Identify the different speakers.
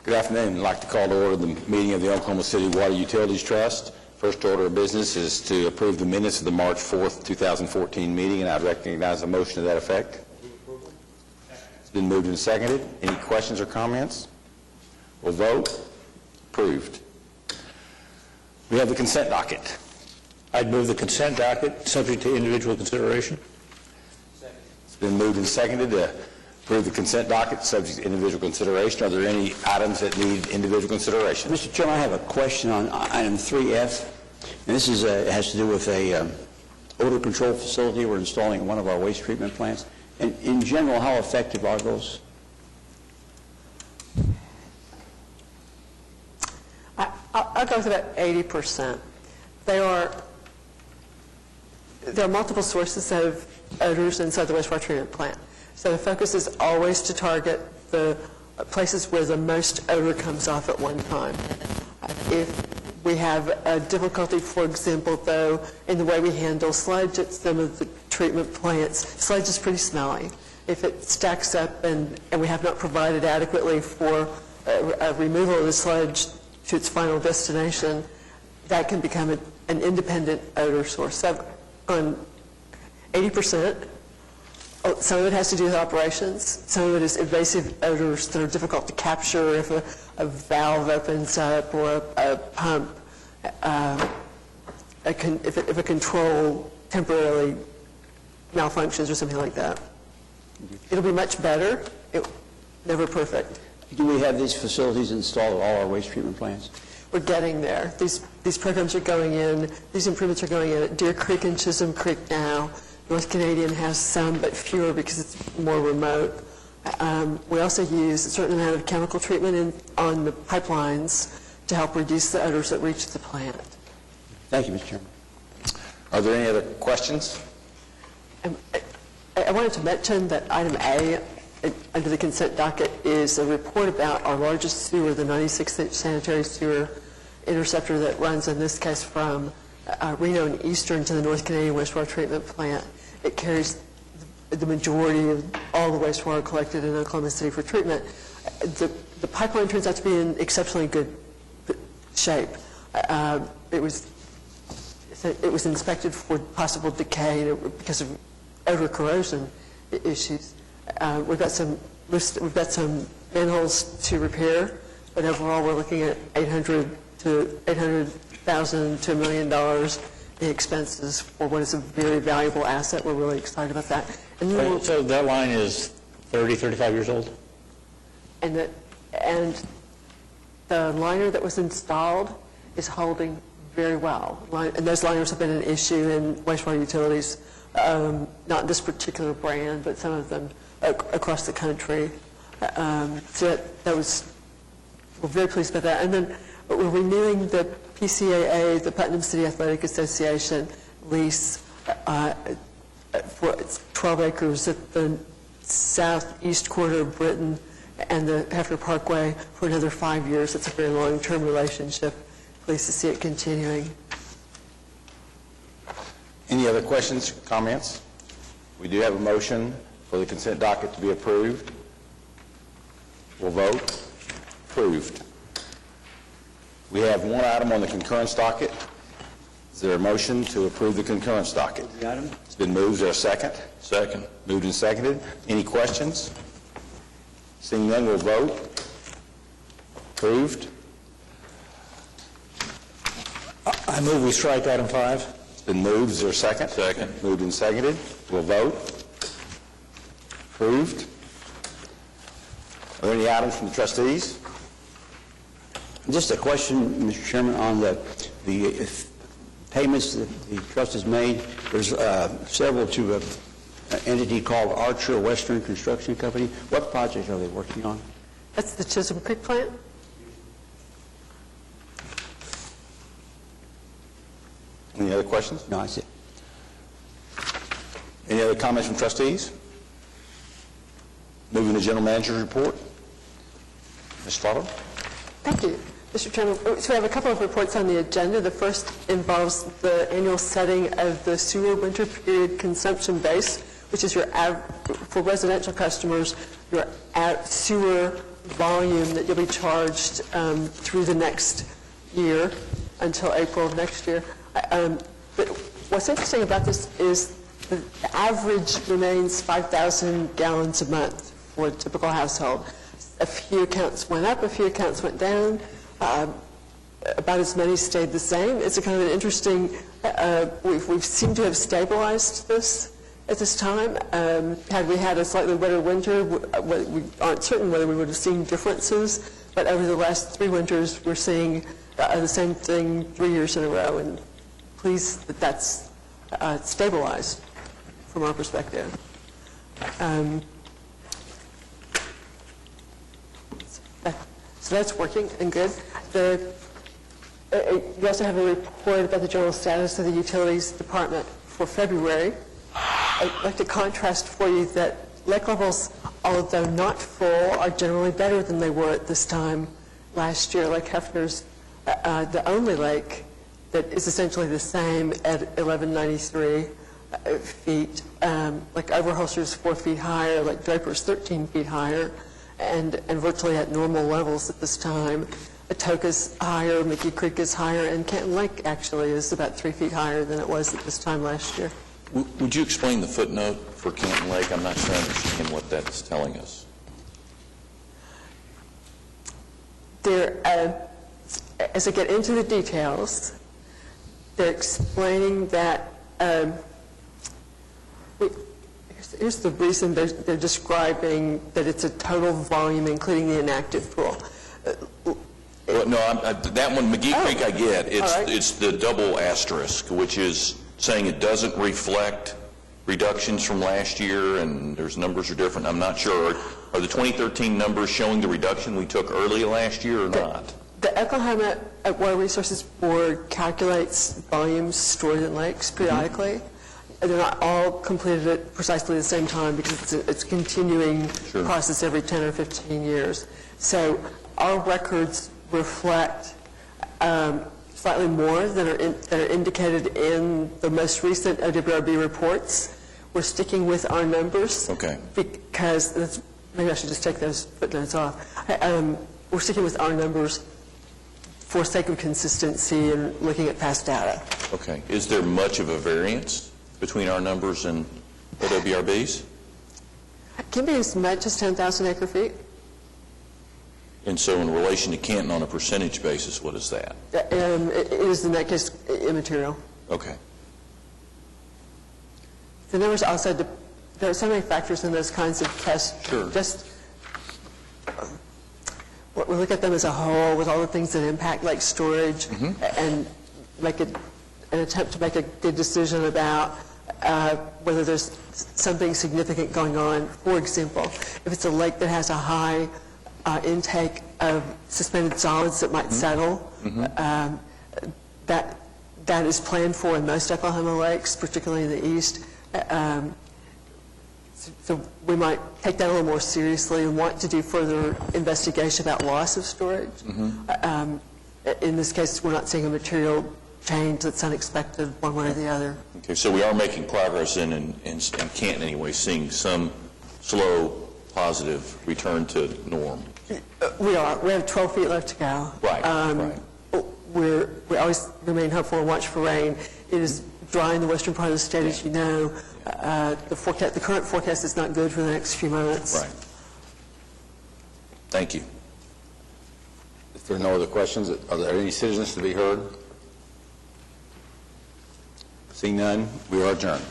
Speaker 1: Good afternoon. I'd like to call to order the meeting of the Oklahoma City Water Utilities Trust. First order of business is to approve the minutes of the March 4th, 2014 meeting, and I'd recognize a motion to that effect. It's been moved and seconded. Any questions or comments? We'll vote. Approved. We have the consent docket.
Speaker 2: I'd move the consent docket, subject to individual consideration.
Speaker 1: It's been moved and seconded to approve the consent docket, subject to individual consideration. Are there any items that need individual consideration?
Speaker 3: Mr. Chairman, I have a question on item 3F, and this is has to do with a odor control facility we're installing at one of our waste treatment plants. And in general, how effective are those?
Speaker 4: I'll go with about 80%. There are multiple sources of odors inside the wastewater treatment plant. So the focus is always to target the places where the most odor comes off at one time. If we have a difficulty, for example, though, in the way we handle sludge at some of the treatment plants, sludge is pretty smelly. If it stacks up and we have not provided adequately for a removal of the sludge to its final destination, that can become an independent odor source. So on 80%, some of it has to do with operations. Some of it is invasive odors that are difficult to capture if a valve opens up or a pump, if a control temporarily malfunctions or something like that. It'll be much better. Never perfect.
Speaker 3: Do we have these facilities installed at all our waste treatment plants?
Speaker 4: We're getting there. These programs are going in. These improvements are going in at Deer Creek and Chisholm Creek now. North Canadian has some, but fewer because it's more remote. We also use a certain amount of chemical treatment on the pipelines to help reduce the odors that reach the plant.
Speaker 3: Thank you, Mr. Chairman.
Speaker 1: Are there any other questions?
Speaker 4: I wanted to mention that item A under the consent docket is a report about our largest sewer, the 96-inch sanitary sewer interceptor that runs, in this case, from Reno and Eastern to the North Canadian wastewater treatment plant. It carries the majority of all the wastewater collected in Oklahoma City for treatment. The pipeline turns out to be in exceptionally good shape. It was inspected for possible decay because of odor corrosion issues. We've got some manholes to repair, but overall we're looking at $800,000 to $1 million in expenses for what is a very valuable asset. We're really excited about that. And
Speaker 2: So that line is 30, 35 years old?
Speaker 4: And the liner that was installed is holding very well. And those liners have been an issue in wastewater utilities, not this particular brand, but some of them across the country. So we're very pleased about that. And then we're renewing the PCAA, the Putnam City Athletic Association lease for 12 acres at the southeast corner of Britain and the Hefner Parkway for another 5 years. It's a very long-term relationship. Pleased to see it continuing.
Speaker 1: Any other questions, comments? We do have a motion for the consent docket to be approved. We'll vote. Approved. We have one item on the concurrence docket. Is there a motion to approve the concurrence docket?
Speaker 3: The item?
Speaker 1: It's been moved. Is there a second?
Speaker 2: Second.
Speaker 1: Moved and seconded. Any questions? Seeing none, we'll vote. Approved.
Speaker 2: I move we strike item 5.
Speaker 1: It's been moved. Is there a second?
Speaker 2: Second.
Speaker 1: Moved and seconded. We'll vote. Approved. Are there any items from the trustees?
Speaker 3: Just a question, Mr. Chairman, on the payments that the trust has made. There's several to an entity called Archer Western Construction Company. What project are they working on?
Speaker 4: That's the Chisholm Creek plant.
Speaker 1: Any other questions?
Speaker 3: No, I see.
Speaker 1: Any other comments from trustees? Moving to general manager's report. Ms. Slaughter.
Speaker 4: Thank you, Mr. Chairman. So we have a couple of reports on the agenda. The first involves the annual setting of the sewer winter period consumption base, which is your for residential customers, your sewer volume that you'll be charged through the next year until April of next year. But what's interesting about this is the average remains 5,000 gallons a month for a typical household. A few accounts went up, a few accounts went down. About as many stayed the same. It's a kind of an interesting, we've seemed to have stabilized this at this time. Had we had a slightly wetter winter, we aren't certain whether we would have seen differences, but over the last 3 winters, we're seeing the same thing 3 years in a row, and pleased that that's stabilized from our perspective. So that's working and good. You also have a report about the general status of the Utilities Department for February. I'd like to contrast for you that lake levels, although not full, are generally better than they were at this time last year. Lake Hefner's the only lake that is essentially the same at 1193 feet. Lake Overholser's 4 feet higher, Lake Draper's 13 feet higher, and virtually at normal levels at this time. Atoka's higher, Mickey Creek is higher, and Canton Lake actually is about 3 feet higher than it was at this time last year.
Speaker 5: Would you explain the footnote for Canton Lake? I'm not sure I understand what that's telling us.
Speaker 4: As I get into the details, they're explaining that, here's the reason they're describing that it's a total volume, including the inactive pool.
Speaker 5: Well, no, that one, McGee Creek, I get.
Speaker 4: All right.
Speaker 5: It's the double asterisk, which is saying it doesn't reflect reductions from last year, and there's numbers are different. I'm not sure. Are the 2013 numbers showing the reduction we took early last year or not?
Speaker 4: The Oklahoma Water Resources Board calculates volumes stored in lakes periodically. They're not all completed at precisely the same time because it's a continuing process every 10 or 15 years. So our records reflect slightly more than are indicated in the most recent OWRB reports. We're sticking with our numbers.
Speaker 5: Okay.
Speaker 4: Because, maybe I should just take those footnotes off. We're sticking with our numbers for sake of consistency and looking at past data.
Speaker 5: Okay. Is there much of a variance between our numbers and OWRB's?
Speaker 4: It can be as much as 10,000 acre feet.
Speaker 5: And so in relation to Canton on a percentage basis, what is that?
Speaker 4: It is in that case immaterial.
Speaker 5: Okay.
Speaker 4: The numbers also, there are so many factors in those kinds of tests.
Speaker 5: Sure.
Speaker 4: Just, we look at them as a whole with all the things that impact lake storage and make an attempt to make a good decision about whether there's something significant going on. For example, if it's a lake that has a high intake of suspended solids that might settle, that is planned for in most Oklahoma lakes, particularly in the east. So we might take that a little more seriously and want to do further investigation about loss of storage. In this case, we're not seeing a material change that's unexpected one way or the other.
Speaker 5: Okay, so we are making progress in Canton anyway, seeing some slow, positive return to norm.
Speaker 4: We are. We have 12 feet left to go.
Speaker 5: Right, right.
Speaker 4: We always remain hopeful and watch for rain. It is dry in the western part of the state, as you know. The current forecast is not good for the next few months.
Speaker 5: Right. Thank you.
Speaker 1: If there are no other questions, are there any citizens to be heard? Seeing none, we are adjourned.